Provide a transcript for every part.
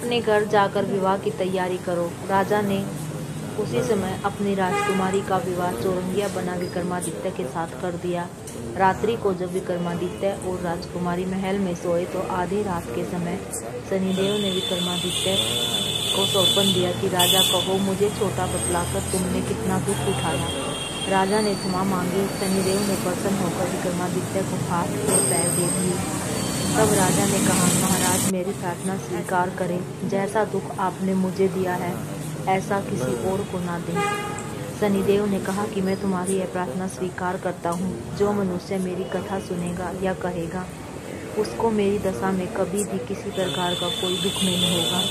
अपने घर जाकर विवाह की तैयारी करो। राजा ने उसी समय अपनी राजकुमारी का विवाह चौरंगिया बना विक्रमादित्य के साथ कर दिया। रात्रि को जब विक्रमादित्य और राजकुमारी महल में सोए तो आधी रात के समय शनिदेव ने विक्रमादित्य को सौंपन दिया कि राजा कहो, मुझे छोटा बतलाकर तुमने कितना दुख उठाया। राजा ने क्षमा मांगी। शनिदेव ने प्रसन्न होकर विक्रमादित्य को हाथ और पैर दे दिए। तब राजा ने कहा, महाराज मेरी प्रार्थना स्वीकार करें। जैसा दुख आपने मुझे दिया है ऐसा किसी और को ना दें। शनिदेव ने कहा कि मैं तुम्हारी यह प्रार्थना स्वीकार करता हूँ। जो मनुष्य मेरी कथा सुनेगा या कहेगा उसको मेरी दशा में कभी भी किसी प्रकार का कोई दुख नहीं होगा,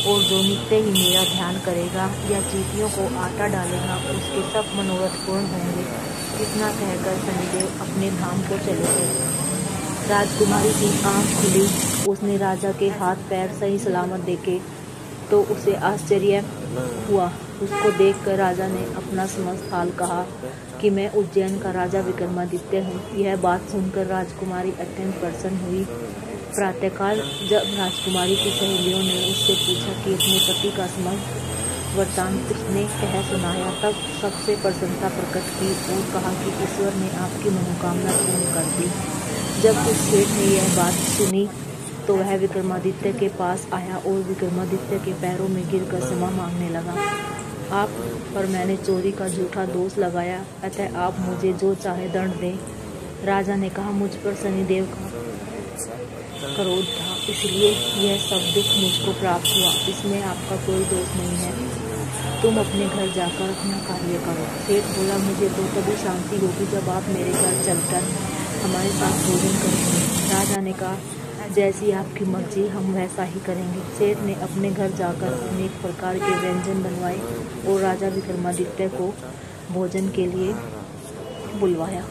और जो नित्य ही मेरा ध्यान करेगा या चींटियों को आटा डालेगा उसके सब मनोरथ पूर्ण होंगे। इतना कहकर शनिदेव अपने धाम को चले गए। राजकुमारी की आंख खुली। उसने राजा के हाथ पैर सही सलामत देखे तो उसे आश्चर्य हुआ। उसको देखकर राजा ने अपना समस्त हाल कहा कि मैं उज्जैन का राजा विक्रमादित्य हूँ। यह बात सुनकर राजकुमारी अत्यंत प्रसन्न हुई। प्रातःकाल जब राजकुमारी की सहेलियों ने उससे पूछा कि अपने पति का समस्त वृत्तांत उसने कह सुनाया, तब सबसे प्रसन्नता प्रकट की और कहा कि ईश्वर ने आपकी मनोकामना पूर्ण कर दी। जब उस सेठ ने यह बात सुनी तो वह विक्रमादित्य के पास आया और विक्रमादित्य के पैरों में गिरकर क्षमा मांगने लगा। आप पर मैंने चोरी का झूठा दोष लगाया, अतः आप मुझे जो चाहे दंड दें। राजा ने कहा, मुझ पर शनिदेव का क्रोध था, इसलिए यह सब दुख मुझको प्राप्त हुआ। इसमें आपका कोई दोष नहीं है। तुम अपने घर जाकर अपना कार्य करो। सेठ बोला, मुझे तो तभी शांति होगी जब आप मेरे घर चलकर हमारे साथ भोजन करेंगे। राजा ने कहा, जैसी आपकी मर्जी, हम वैसा ही करेंगे। सेठ ने अपने घर जाकर अनेक प्रकार के व्यंजन बनवाए और राजा विक्रमादित्य को भोजन के लिए बुलवाया।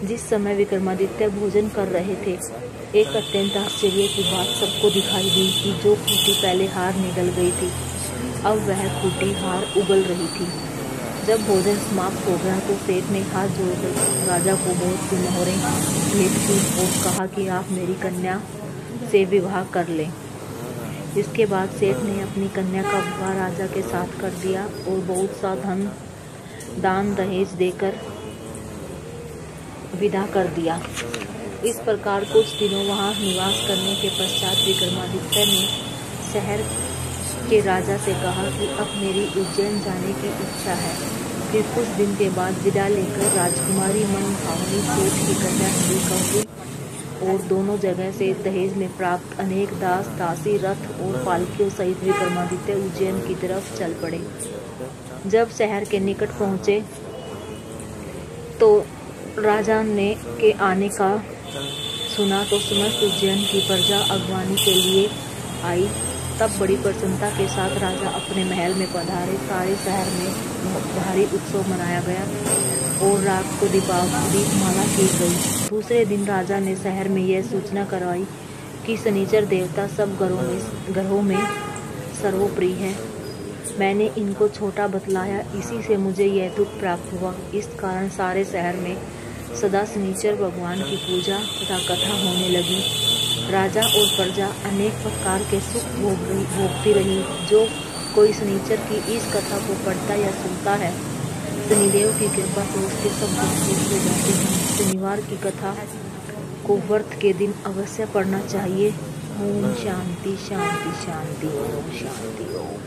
जिस समय विक्रमादित्य भोजन कर रहे थे, एक अत्यंत आश्चर्य की बात सबको दिखाई दी कि जो खूंटी पहले हार निगल गई थी, अब वह खूंटी हार उगल रही थी। जब भोजन समाप्त हो गया तो सेठ ने हाथ जोड़कर राजा को बहुत सी मोहरें भेंट की और कहा कि आप मेरी कन्या से विवाह कर लें। इसके बाद सेठ ने अपनी कन्या का विवाह राजा के साथ कर दिया और बहुत सा धन दान दहेज देकर विदा कर दिया। इस प्रकार कुछ दिनों वहां निवास करने के पश्चात विक्रमादित्य ने शहर के राजा से कहा कि अब मेरी उज्जैन जाने की इच्छा है। फिर कुछ दिन के बाद विदा लेकर राजकुमारी मन भावनी सेठ की कन्या हुई और दोनों जगह से दहेज में प्राप्त अनेक दास दासी रथ और पालकियों सहित विक्रमादित्य उज्जैन की तरफ चल पड़े। जब शहर के निकट पहुंचे तो राजा ने के आने का सुना तो समस्त उज्जैन की प्रजा अगवानी के लिए आई। तब बड़ी प्रसन्नता के साथ राजा अपने महल में पधारे। सारे शहर में भारी उत्सव मनाया गया और रात को दीपमाला की गई। दूसरे दिन राजा ने शहर में यह सूचना करवाई कि शनिचर देवता सब ग्रहों में सर्वप्रिय है। मैंने इनको छोटा बतलाया, इसी से मुझे यह दुख प्राप्त हुआ। इस कारण सारे शहर में सदा शनिचर भगवान की पूजा तथा कथा होने लगी। राजा और प्रजा अनेक प्रकार के सुख भोगती रही। जो कोई शनिचर की इस कथा को पढ़ता या सुनता है, शनिदेव की कृपा से उसके सब दुख दूर हो जाते हैं। शनिवार की कथा को व्रत के दिन अवश्य पढ़ना चाहिए। ओम शांति शांति शांति ओम शांति ओम।